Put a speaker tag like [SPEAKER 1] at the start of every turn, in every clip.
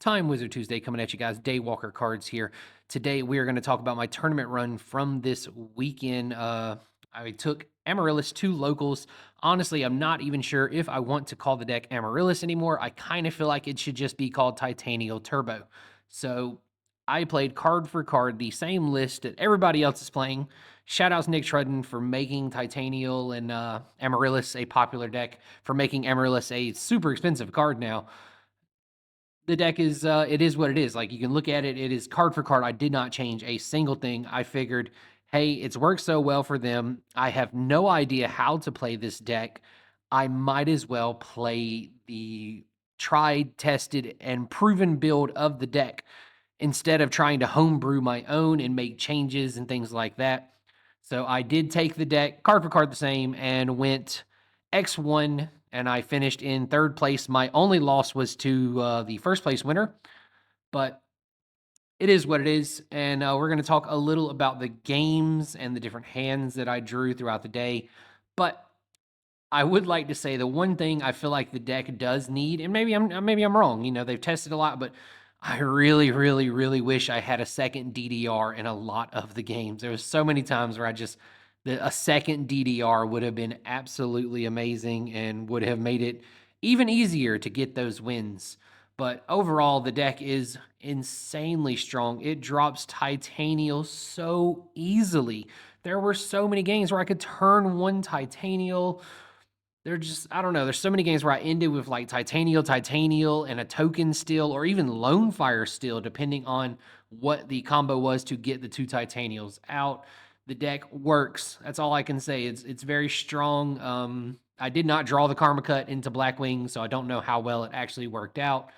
[SPEAKER 1] Time Wizard Tuesday coming at you guys. Daywalker cards here. Today we are going to talk about my tournament run from this weekend. I took Amaryllis 2 locals. Honestly, I'm not even sure if I want to call the deck Amaryllis anymore. I kind of feel like it should just be called Tytannial Turbo. So I played card for card the same list that everybody else is playing. Shout outs Nick Trudden for making Tytannial and Amaryllis a popular deck, for making Amaryllis a super expensive card now. The deck is it is what it is. Like, you can look at it, it is card for card. I did not change a single thing. I figured, hey, it's worked so well for them. I have no idea how to play this deck. I might as well play the tried, tested, and proven build of the deck instead of trying to homebrew my own and make changes and things like that. So I did take the deck card for card the same and went X1, and I finished in third place. My only loss was to the first place winner, but it is what it is. And we're going to talk a little about the games and the different hands that I drew throughout the day. But I would like to say the one thing I feel like the deck does need, and maybe I'm wrong. You know, they've tested a lot, but I really, really, really wish I had a second DDR in a lot of the games. There was so many times where a second DDR would have been absolutely amazing and would have made it even easier to get those wins. But overall, the deck is insanely strong. It drops Tytannial so easily. There were so many games where I could turn one Tytannial. They're just, I don't know. There's so many games where I ended with like Tytannial, and a token still, or even Lone Fire still, depending on what the combo was to get the two Tytannials out. The deck works. That's all I can say. It's very strong. I did not draw the Karma Cut into Blackwing, so I don't know how well it actually worked out.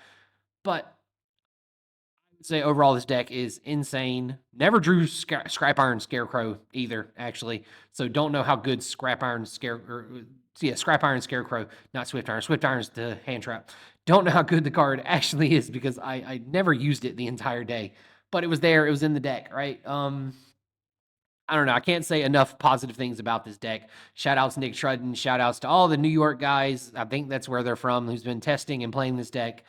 [SPEAKER 1] But I would say overall, this deck is insane. Never drew Scrap Iron Scarecrow either, actually. So don't know how good Scrap Iron Scarecrow. Yeah, Scrap Iron Scarecrow, not Swift Iron. Swift Iron's the hand trap. Don't know how good the card actually is because I never used it the entire day. But it was there. It was in the deck, right? I don't know. I can't say enough positive things about this deck. Shout outs Nick Trudden. Shout outs to all the New York guys. I think that's where they're from, who's been testing and playing this deck.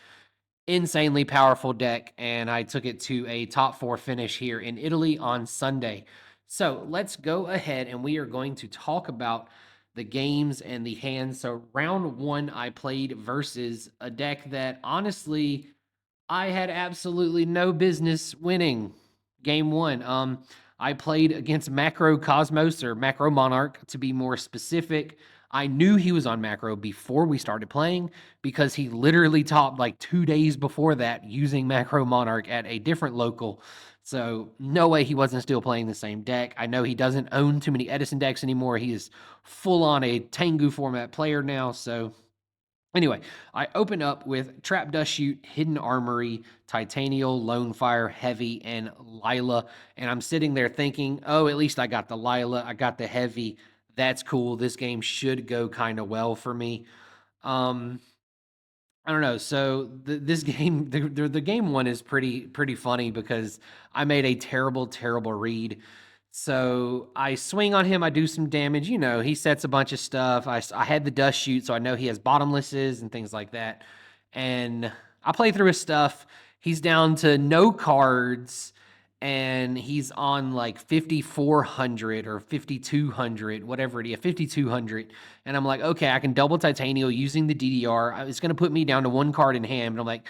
[SPEAKER 1] Insanely powerful deck, and I took it to a top 4 finish here in Italy on Sunday. So let's go ahead and we are going to talk about the games and the hands. So round 1, I played versus a deck that honestly I had absolutely no business winning. Game 1. I played against Macro Cosmos, or Macro Monarch to be more specific. I knew he was on Macro before we started playing because he literally topped like 2 days before that using Macro Monarch at a different local. So no way he wasn't still playing the same deck. I know he doesn't own too many Edison decks anymore. He is full on a Tengu format player now. So anyway, I open up with Trap Dust Shoot, Hidden Armory, Tytannial, Lone Fire, Heavy, and Lila. And I'm sitting there thinking, oh, at least I got the Lila, I got the Heavy. That's cool. This game should go kind of well for me. I don't know. So this game, the game 1 is pretty funny because I made a terrible read. So I swing on him. I do some damage. You know, he sets a bunch of stuff. I had the Dust Shoot, so I know he has bottomlesses and things like that. And I play through his stuff. He's down to no cards, and he's on like 5,400 or 5,200, whatever it is, 5,200. And I'm like, okay, I can double Tytannial using the DDR. It's going to put me down to 1 card in hand. But I'm like,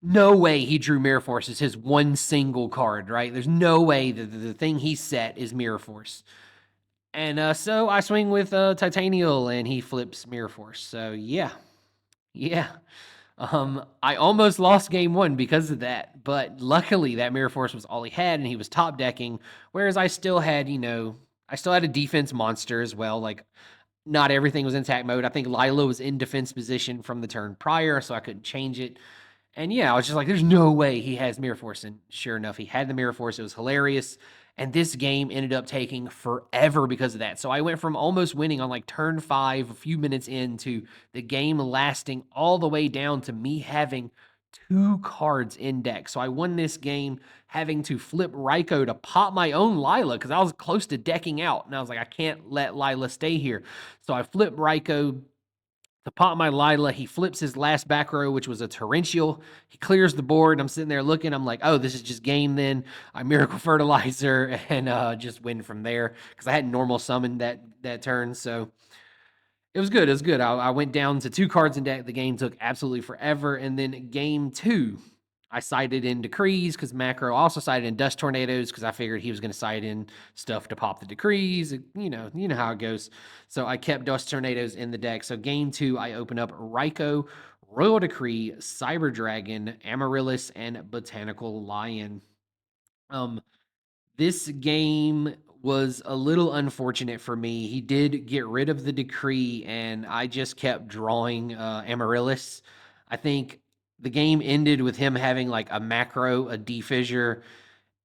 [SPEAKER 1] no way he drew Mirror Force as his one single card, right? There's no way that the thing he set is Mirror Force. And so I swing with Tytannial, and he flips Mirror Force. So yeah. I almost lost game 1 because of that, but luckily that Mirror Force was all he had, and he was top decking, whereas I still had, I still had a defense monster as well. Like, not everything was in attack mode. I think Lila was in defense position from the turn prior, so I couldn't change it. And yeah, I was just like, there's no way he has Mirror Force. And sure enough, he had the Mirror Force. It was hilarious. And this game ended up taking forever because of that. So I went from almost winning on like turn 5, a few minutes into the game lasting all the way down to me having 2 cards in deck. So I won this game having to flip Raikou to pop my own Lila because I was close to decking out. And I was like, I can't let Lila stay here. So I flipped Raikou, to pop my Lila. He flips his last back row, which was a torrential. He clears the board. I'm sitting there looking. I'm like, oh, this is just game then. I miracle fertilizer and just win from there because I hadn't normal summoned that turn. So it was good. It was good. I went down to 2 cards in deck. The game took absolutely forever. And then game 2, I sided in decrees because Macro also sided in dust tornadoes because I figured he was going to side in stuff to pop the decrees. You know how it goes. So I kept dust tornadoes in the deck. So game 2, I open up Raikou, Royal Decree, Cyber Dragon, Amaryllis, and Botanical Lion. This game was a little unfortunate for me. He did get rid of the decree, and I just kept drawing Amaryllis. I think the game ended with him having like a macro, a defissure,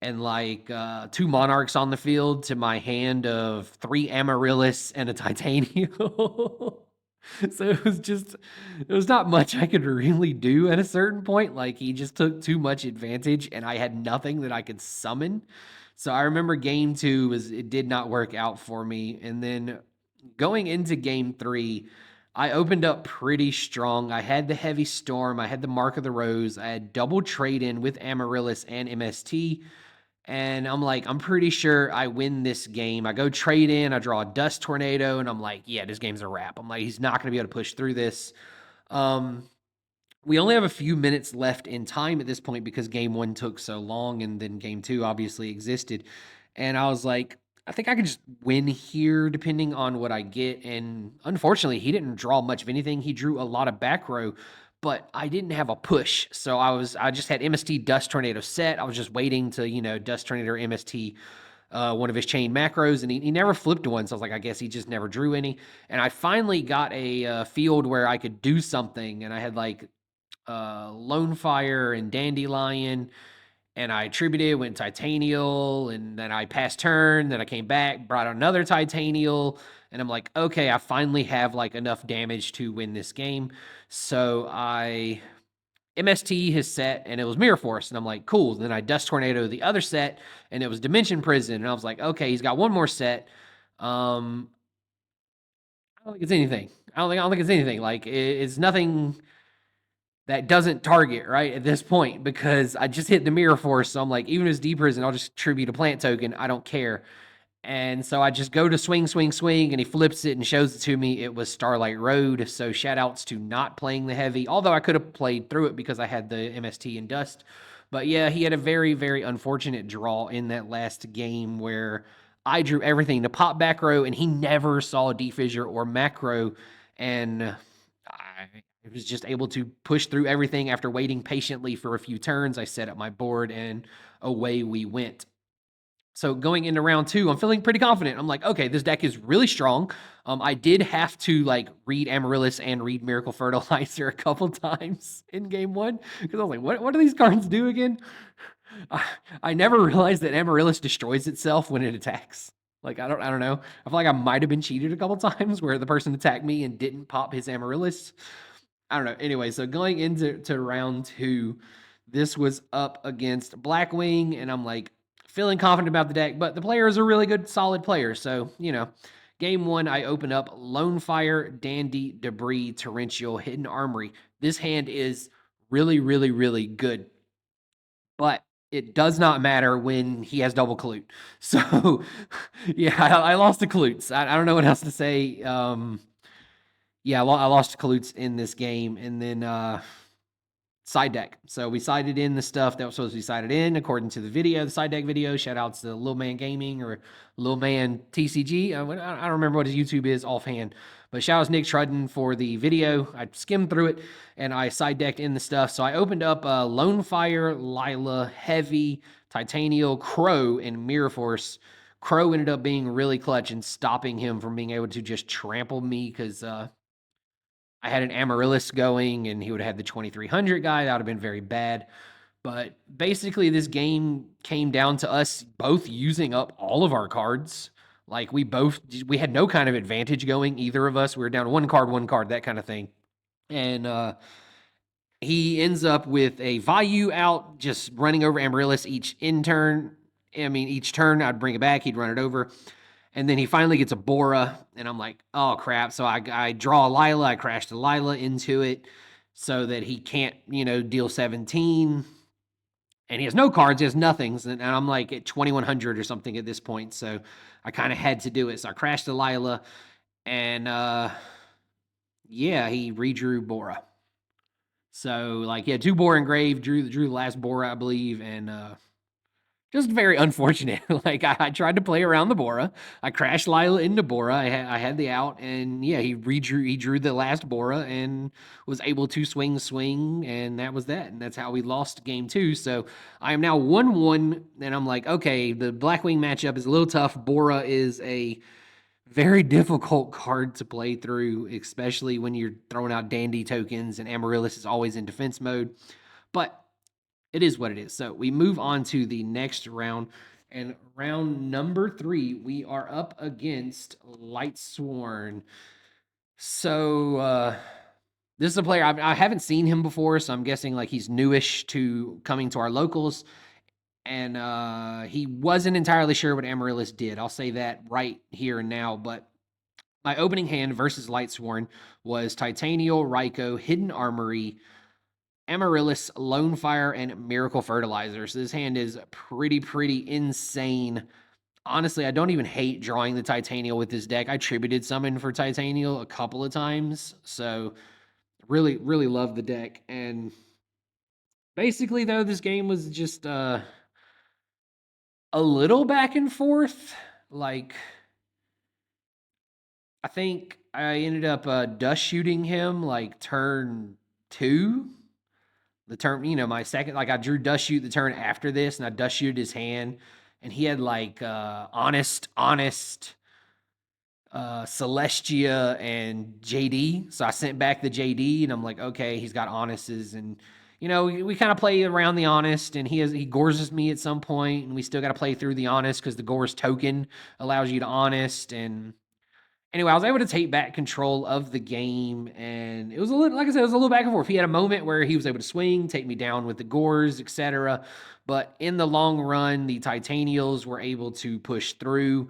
[SPEAKER 1] and like 2 monarchs on the field to my hand of 3 Amaryllis and a Tytannial. So it was not much I could really do at a certain point. Like he just took too much advantage and I had nothing that I could summon. So I remember game 2 was it did not work out for me. And then going into game 3, I opened up pretty strong. I had the Heavy Storm, I had the Mark of the Rose, I had double trade in with Amaryllis and MST. And I'm like, I'm pretty sure I win this game. I go trade in, I draw a dust tornado, and I'm like, yeah, this game's a wrap. I'm like, he's not going to be able to push through this. Um, we only have a few minutes left in time at this point because game 1 took so long, and then game 2 obviously existed. And I was like, I think I could just win here depending on what I get. And unfortunately, he didn't draw much of anything. He drew a lot of back row, but I didn't have a push. So I just had MST Dust Tornado set. I was just waiting to, Dust Tornado or MST one of his chain macros, and he never flipped one. So I was like, I guess he just never drew any. And I finally got a field where I could do something, and I had like Lone Fire and Dandelion, and I attributed, went Tytannial, and then I passed turn, then I came back, brought another Tytannial, and I'm like, okay, I finally have like enough damage to win this game. So I MST his set, and it was Mirror Force, and I'm like, cool. Then I Dust Tornado the other set, and it was Dimension Prison, and I was like, okay, he's got one more set. I don't think it's anything. I don't think it's anything. Like it's nothing that doesn't target right at this point because I just hit the Mirror Force. So I'm like, even if it's deep prison, I'll just tribute a plant token. I don't care. And so I just go to swing, swing, swing, and he flips it and shows it to me. It was Starlight Road. So shout outs to not playing the heavy, although I could have played through it because I had the MST and Dust. But yeah, he had a very, very unfortunate draw in that last game where I drew everything to pop back row, and he never saw defissure or macro. And I was just able to push through everything after waiting patiently for a few turns. I set up my board, and away we went. So going into round 2, I'm feeling pretty confident. I'm like, okay, this deck is really strong. I did have to like read Amaryllis and read Miracle Fertilizer a couple times in game 1 because I was like, what do these cards do again? I never realized that Amaryllis destroys itself when it attacks. Like I don't know. I feel like I might have been cheated a couple times where the person attacked me and didn't pop his Amaryllis. I don't know. Anyway, so going into round 2, this was up against Blackwing, and I'm like feeling confident about the deck, but the player is a really good, solid player. So, game 1, I open up Lone Fire, Dandy, Debris, Torrential, Hidden Armory. This hand is really, really, really good, but it does not matter when he has double Clute. So, yeah, I lost to Clutes. I don't know what else to say. Yeah, I lost to Clutes in this game, and then side deck. So we sided in the stuff that was supposed to be sided in according to the video, the side deck video. Shout outs to Lil Man Gaming or Lil Man TCG. I don't remember what his YouTube is offhand, but shout outs Nick Trudden for the video. I skimmed through it and I side decked in the stuff. So I opened up Lone Fire, Lila, Heavy, Tytannial, Crow, and Mirror Force. Crow ended up being really clutch and stopping him from being able to just trample me because I had an Amaryllis going and he would have had the 2300 guy. That would have been very bad. But basically, this game came down to us both using up all of our cards. Like we had no kind of advantage going, either of us. We were down one card, that kind of thing. And he ends up with a Vayu out, just running over Amaryllis each turn. I'd bring it back, he'd run it over. And then he finally gets a Bora, and I'm like, oh crap. So I draw a Lila, I crash the Lila into it so that he can't, deal 17. And he has no cards, he has nothings. And I'm like at 2100 or something at this point. So I kind of had to do it. So I crashed the Lila, and yeah, he redrew Bora. So like, yeah, two Bora engraved, drew the last Bora, I believe, and just very unfortunate. Like I tried to play around the Bora. I crashed Lila into Bora. I had the out, and yeah, he drew the last Bora and was able to swing, and that was that. And that's how we lost game two. So I am now 1-1, and I'm like, okay, the Blackwing matchup is a little tough. Bora is a very difficult card to play through, especially when you're throwing out dandy tokens, and Amaryllis is always in defense mode. But it is what it is. So we move on to the next round. And round number 3, we are up against Lightsworn. So this is a player I haven't seen him before, so I'm guessing like he's newish to coming to our locals. And he wasn't entirely sure what Amaryllis did. I'll say that right here and now. But my opening hand versus Lightsworn was Tytannial, Raikou, Hidden Armory, Amaryllis, Lone Fire, and Miracle Fertilizer. So this hand is pretty insane. Honestly, I don't even hate drawing the Tytannial with this deck. I tributed summon for Tytannial a couple of times. So really love the deck. And basically, though, this game was just a little back and forth. Like, I think I ended up dust shooting him like turn 2. The turn, my second, like I drew dust shoot the turn after this, and I dust shoot his hand, and he had like honest, Celestia and JD. So I sent back the JD, and I'm like, okay, he's got honests, and we kind of play around the honest, and he gores me at some point, and we still got to play through the honest because the gores token allows you to honest. And anyway, I was able to take back control of the game, and it was a little, like I said, it was a little back and forth. He had a moment where he was able to swing, take me down with the gores, etc. But in the long run, the Titanials were able to push through.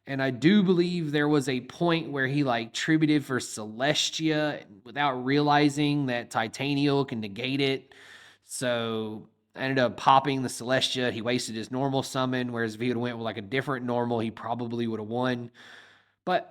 [SPEAKER 1] And I do believe there was a point where he like tributed for Celestia without realizing that Titanial can negate it. So I ended up popping the Celestia. He wasted his normal summon, whereas if he would have went with like a different normal, he probably would have won. But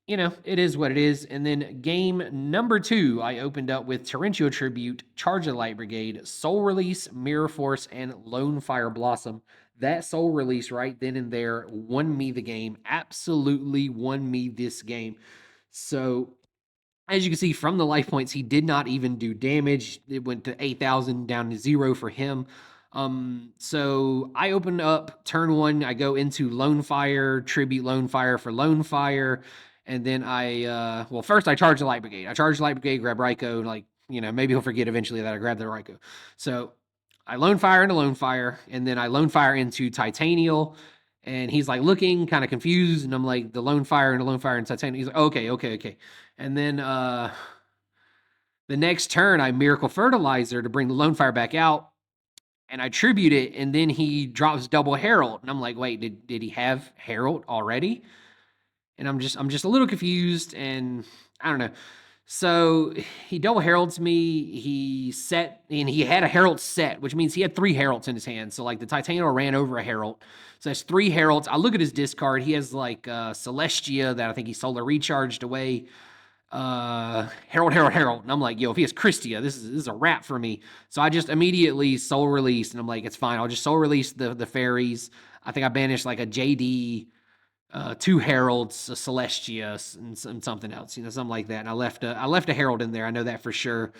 [SPEAKER 1] it is what it is. And then game number 2, I opened up with Torrential Tribute, Charge of Light Brigade, Soul Release, Mirror Force, and Lone Fire Blossom. That Soul Release right then and there won me the game. Absolutely won me this game. So as you can see from the life points, he did not even do damage. It went to 8,000 down to 0 for him. So I open up turn 1. I go into Lone Fire, tribute Lone Fire for Lone Fire. And then first I charge the Light Brigade. I charge the Light Brigade, grab Raikou. Like, maybe he'll forget eventually that I grabbed the Raikou. So I Lone Fire into Lone Fire. And then I Lone Fire into Titanial. And he's like looking kind of confused. And I'm like, the Lone Fire into Lone Fire and Titanial. He's like, okay. And then the next turn, I Miracle Fertilizer to bring the Lone Fire back out. And I tribute it, and then he drops double Herald. And I'm like, wait, did he have Herald already? And I'm just a little confused, and I don't know. So he double heralds me. He had a herald set, which means he had 3 heralds in his hand. So like the Titanial ran over a herald. So that's 3 heralds. I look at his discard. He has like Celestia that I think he solar recharged away. Herald. And I'm like, yo, if he has Christia, this is a wrap for me. So I just immediately soul release, and I'm like, it's fine. I'll just soul release the fairies. I think I banished like a JD, 2 heralds, a Celestia, and something else, something like that. And I left a herald in there. I know that for sure.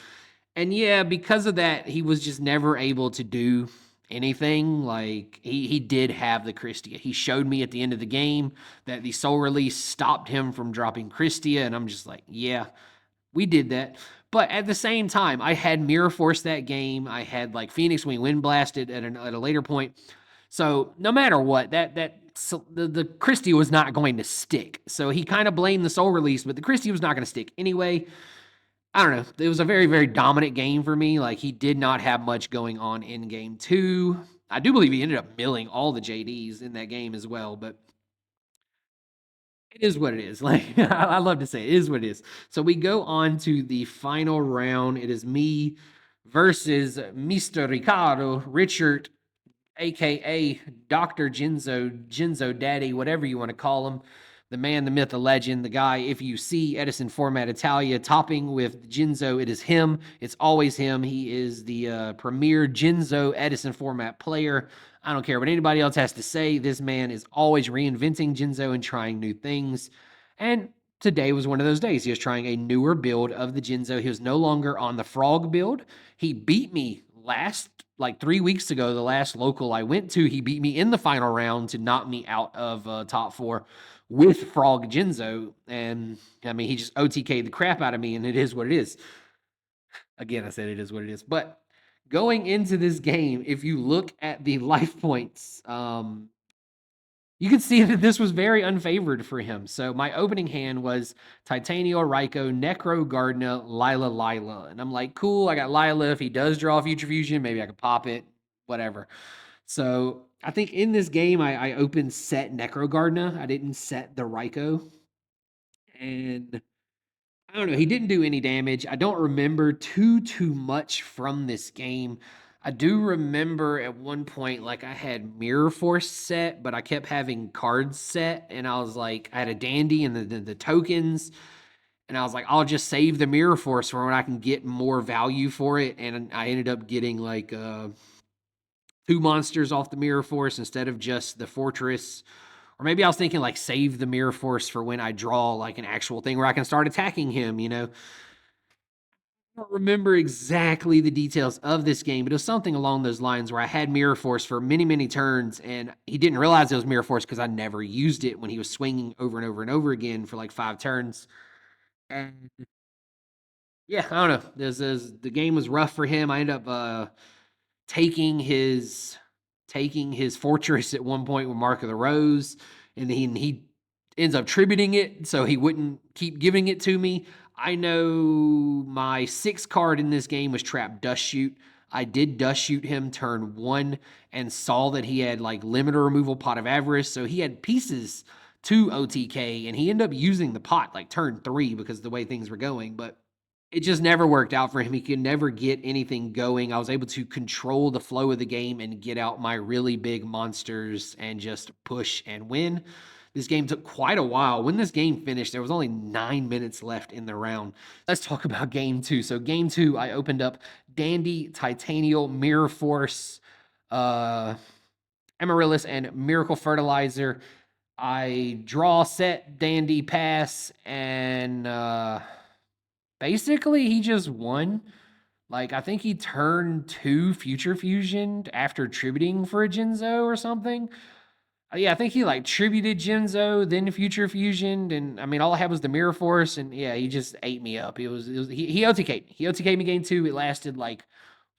[SPEAKER 1] And yeah, because of that, he was just never able to do anything. Like he did have the Christia. He showed me at the end of the game that the soul release stopped him from dropping Christia, and I'm just like, yeah, we did that. But at the same time, I had Mirror Force that game. I had like Phoenix Wing Wind Blasted at a later point. So no matter what, the Christie was not going to stick. So he kind of blamed the soul release, but the Christie was not going to stick anyway. I don't know. It was a very dominant game for me. Like he did not have much going on in game 2. I do believe he ended up milling all the JDs in that game as well, but It is what it is. Like I love to say it is what it is. So we go on to the final round. It is me versus Mr. Ricardo, Richard, aka Dr. Jinzo Daddy, whatever you want to call him. The man, the myth, the legend, the guy. If you see Edison Format Italia topping with Jinzo, it is him. It's always him. He is the premier Jinzo Edison Format player. I don't care what anybody else has to say. This man is always reinventing Jinzo and trying new things. And today was one of those days. He was trying a newer build of the Jinzo. He was no longer on the frog build. He beat me like 3 weeks ago, the last local I went to. He beat me in the final round to knock me out of top four with Frog Jinzo. And I mean, he just OTK'd the crap out of me, and it is what it is. Again, I said it is what it is. But going into this game, if you look at the life points, you can see that this was very unfavored for him. So my opening hand was Tytannial, Raikou, Necro, Gardena, Lila. And I'm like, cool, I got Lila. If he does draw Future Fusion, maybe I could pop it, whatever. So I think in this game, I opened set Necro Gardena. I didn't set the Raikou. And I don't know. He didn't do any damage. I don't remember too much from this game. I do remember at one point, like I had Mirror Force set, but I kept having cards set, and I was like, I had a Dandy and the tokens, and I was like, I'll just save the Mirror Force for when I can get more value for it, and I ended up getting like two monsters off the Mirror Force instead of just the Fortress. Or maybe I was thinking like save the Mirror Force for when I draw like an actual thing where I can start attacking him, you know? I don't remember exactly the details of this game, but it was something along those lines where I had Mirror Force for many turns, and he didn't realize it was Mirror Force because I never used it when he was swinging over and over again for like 5 turns. And yeah, I don't know. The game was rough for him. I ended up taking his fortress at one point with Mark of the Rose, and he ends up tributing it so he wouldn't keep giving it to me. I know my 6th card in this game was Trap Dust Shoot. I did Dust Shoot him turn 1 and saw that he had like limiter removal, Pot of Avarice, so he had pieces to OTK, and he ended up using the pot like turn 3 because of the way things were going, but it just never worked out for him. He could never get anything going. I was able to control the flow of the game and get out my really big monsters and just push and win. This game took quite a while. When this game finished, there was only 9 minutes left in the round. Let's talk about game 2. So game 2, I opened up Dandy, Tytannial, Mirror Force, Amaryllis, and Miracle Fertilizer. I draw, set, Dandy, pass, and basically, he just won. Like, I think he turned 2 Future Fusion after tributing for a Jinzo or something. Yeah, I think he like tributed Jinzo, then Future Fusioned, and I mean, all I had was the Mirror Force, and yeah, he just ate me up. He OTK'd me. He OTK'd me game 2. It lasted like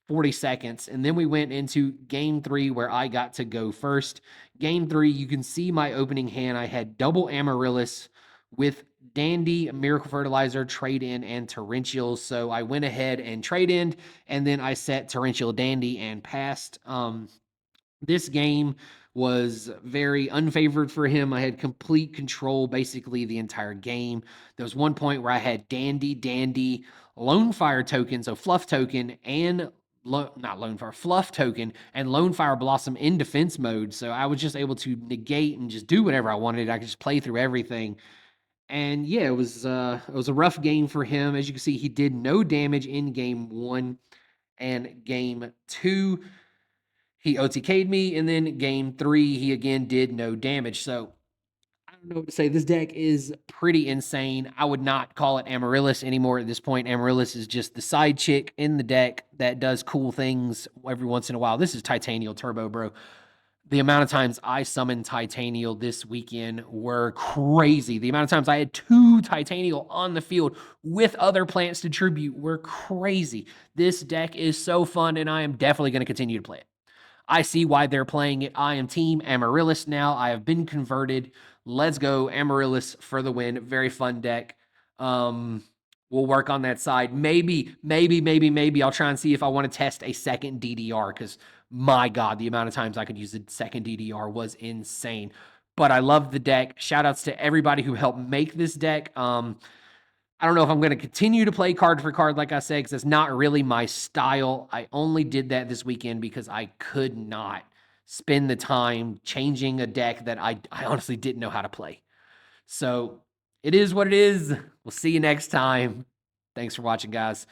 [SPEAKER 1] 40 seconds. And then we went into game 3 where I got to go first. Game 3, you can see my opening hand. I had double Amaryllis with Dandy, Miracle Fertilizer, Trade In, and Torrential. So I went ahead and trade in, and then I set Torrential Dandy and passed. This game was very unfavored for him. I had complete control basically the entire game. There was one point where I had Dandy, Lone Fire token, so Fluff token, and not Lone Fire, Fluff token, and Lone Fire Blossom in defense mode. So I was just able to negate and just do whatever I wanted. I could just play through everything. And yeah, it was a rough game for him. As you can see, he did no damage in game 1 and game 2. He OTK'd me, and then game 3, he again did no damage. So I don't know what to say. This deck is pretty insane. I would not call it Amaryllis anymore at this point. Amaryllis is just the side chick in the deck that does cool things every once in a while. This is Tytannial Turbo, bro. The amount of times I summoned Tytannial this weekend were crazy. The amount of times I had 2 Tytannial on the field with other plants to tribute were crazy. This deck is so fun, and I am definitely going to continue to play it. I see why they're playing it. I am team Amaryllis now. I have been converted. Let's go Amaryllis for the win. Very fun deck. We'll work on that side. Maybe I'll try and see if I want to test a second DDR, because my God, the amount of times I could use a second DDR was insane. but I love the deck. Shout outs to everybody who helped make this deck. I don't know if I'm going to continue to play card for card, like I said, because it's not really my style. I only did that this weekend because I could not spend the time changing a deck that I honestly didn't know how to play. So it is what it is. We'll see you next time. Thanks for watching, guys.